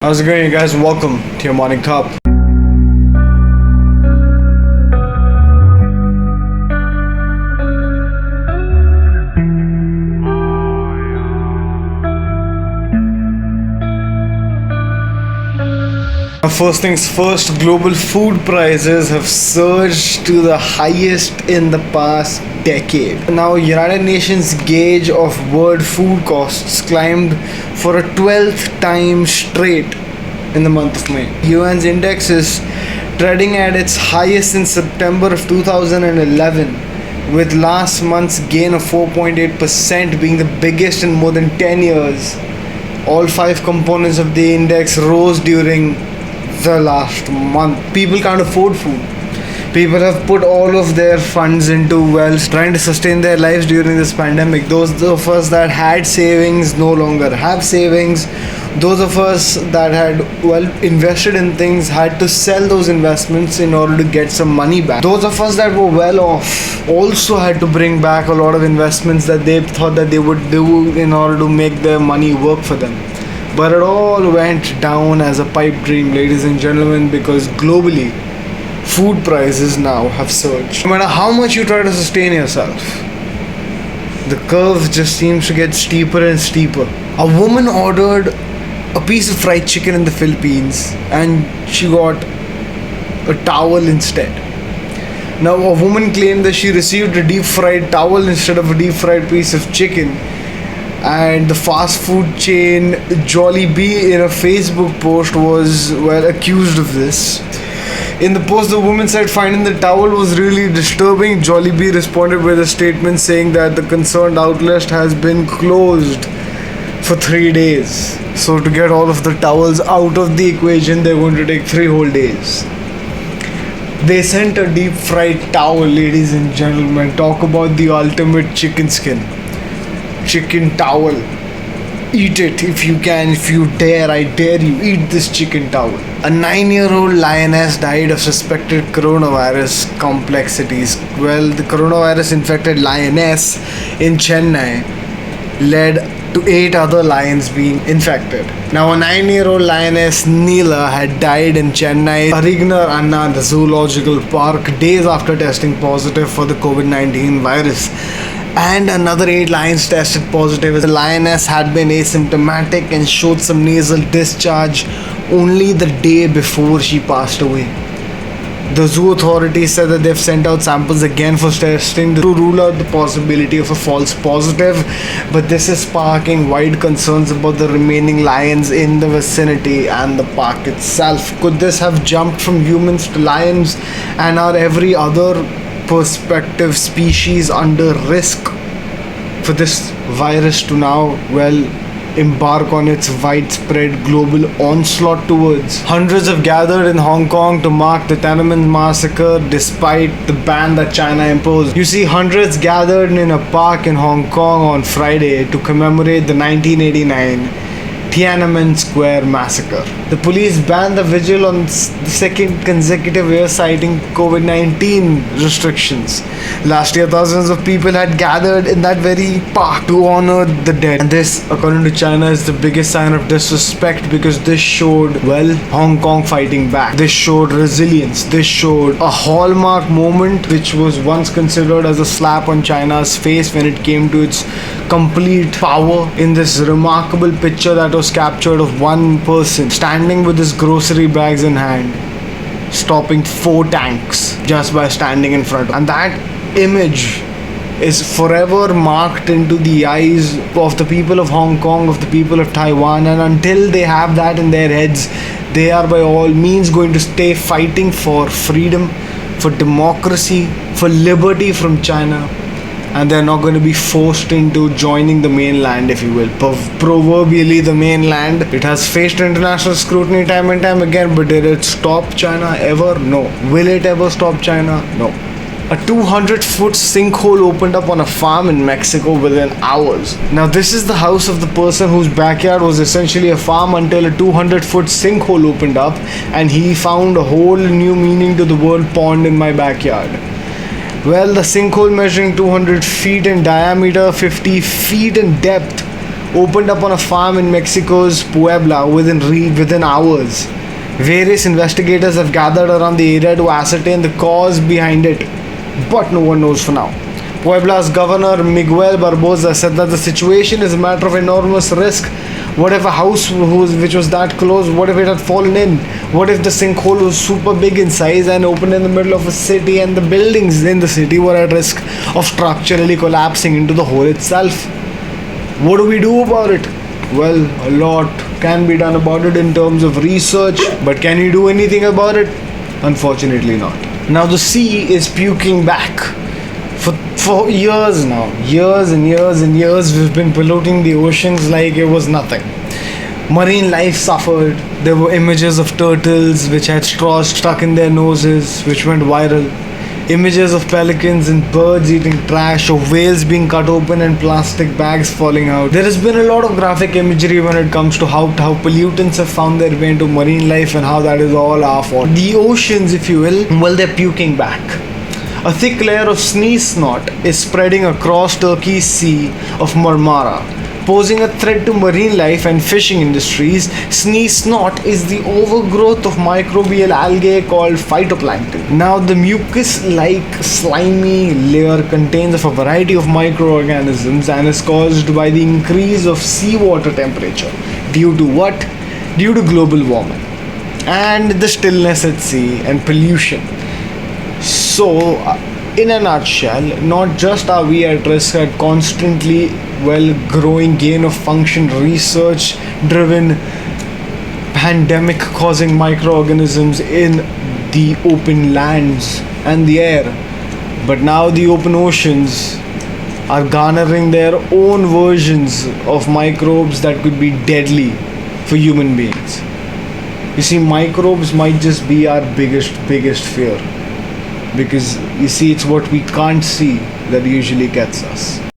How's it going, you guys? Welcome to your morning cup. First things first, global food prices have surged to the highest in the past decade. Now, United Nations gauge of world food costs climbed for a 12th time straight in the month of May. UN's index is trading at its highest in September of 2011, with last month's gain of 4.8% being the biggest in more than 10 years. All five components of the index rose during the last month. People can't afford food. People have put all of their funds into wealth, trying to sustain their lives during this pandemic. Those of us that had savings no longer have savings. Those of us that had invested in things had to sell those investments in order to get some money back. Those of us that were well off also had to bring back a lot of investments that they thought that they would do in order to make their money work for them. But it all went down as a pipe dream, ladies and gentlemen, because globally, food prices now have surged. No matter how much you try to sustain yourself, the curve just seems to get steeper and steeper. A woman ordered a piece of fried chicken in the Philippines and she got a towel instead. Now, a woman claimed that she received a deep fried towel instead of a deep fried piece of chicken. And the fast food chain Jollibee in a Facebook post was accused of this. In the post, the woman said finding the towel was really disturbing. Jollibee responded with a statement saying that the concerned outlet has been closed for 3 days. So to get all of the towels out of the equation, they're going to take 3 whole days. They sent a deep fried towel, ladies and gentlemen. Talk about the ultimate chicken skin. Chicken towel. Eat it if you can, if you dare, I dare you, eat this chicken towel. A 9-year-old lioness died of suspected coronavirus complexities. Well, the coronavirus infected lioness in Chennai led to 8 other lions being infected. Now, a 9-year-old lioness, Neela, had died in Chennai, Arignar Anna, the zoological park, days after testing positive for the COVID-19 virus. And another 8 lions tested positive. The lioness had been asymptomatic and showed some nasal discharge only the day before she passed away. The zoo authorities said that they've sent out samples again for testing to rule out the possibility of a false positive, but this is sparking wide concerns about the remaining lions in the vicinity and the park itself. Could this have jumped from humans to lions, and are every other prospective species under risk for this virus to now, embark on its widespread global onslaught towards? Hundreds have gathered in Hong Kong to mark the Tiananmen massacre despite the ban that China imposed. You see, hundreds gathered in a park in Hong Kong on Friday to commemorate the 1989 Tiananmen Square massacre. The police banned the vigil on the second consecutive year, citing COVID-19 restrictions. Last year, thousands of people had gathered in that very park to honor the dead. And this, according to China, is the biggest sign of disrespect, because this showed, Hong Kong fighting back. This showed resilience. This showed a hallmark moment which was once considered as a slap on China's face when it came to its complete power, in this remarkable picture that was captured of one person standing with his grocery bags in hand, stopping 4 tanks just by standing in front. And that image is forever marked into the eyes of the people of Hong Kong, of the people of Taiwan, and until they have that in their heads, they are by all means going to stay fighting for freedom, for democracy, for liberty from China. And they're not going to be forced into joining the mainland, if you will. Proverbially, the mainland, it has faced international scrutiny time and time again, but did it stop China ever? No. Will it ever stop China? No. A 200-foot sinkhole opened up on a farm in Mexico within hours. Now, this is the house of the person whose backyard was essentially a farm until a 200-foot sinkhole opened up and he found a whole new meaning to the word pond in my backyard. Well, the sinkhole, measuring 200 feet in diameter, 50 feet in depth, opened up on a farm in Mexico's Puebla within hours. Various investigators have gathered around the area to ascertain the cause behind it, but no one knows for now. Puebla's governor Miguel Barbosa said that the situation is a matter of enormous risk. What if a house which was that close, what if it had fallen in? What if the sinkhole was super big in size and opened in the middle of a city and the buildings in the city were at risk of structurally collapsing into the hole itself? What do we do about it? Well, a lot can be done about it in terms of research, but can you do anything about it? Unfortunately not. Now the sea is puking back. For years now, years and years and years, we've been polluting the oceans like it was nothing. Marine life suffered. There were images of turtles which had straws stuck in their noses, which went viral. Images of pelicans and birds eating trash, of whales being cut open and plastic bags falling out. There has been a lot of graphic imagery when it comes to how pollutants have found their way into marine life and how that is all our fault. The oceans, if you will, well, they're puking back. A thick layer of sneeze snot is spreading across Turkey's Sea of Marmara, posing a threat to marine life and fishing industries. Sneeze snot is the overgrowth of microbial algae called phytoplankton. Now, the mucus-like slimy layer contains of a variety of microorganisms and is caused by the increase of seawater temperature. Due to what? Due to global warming and the stillness at sea and pollution. So, in a nutshell, not just are we at risk at constantly growing gain of function research driven pandemic causing microorganisms in the open lands and the air, but now the open oceans are garnering their own versions of microbes that could be deadly for human beings. You see, microbes might just be our biggest fear. Because you see, it's what we can't see that usually gets us.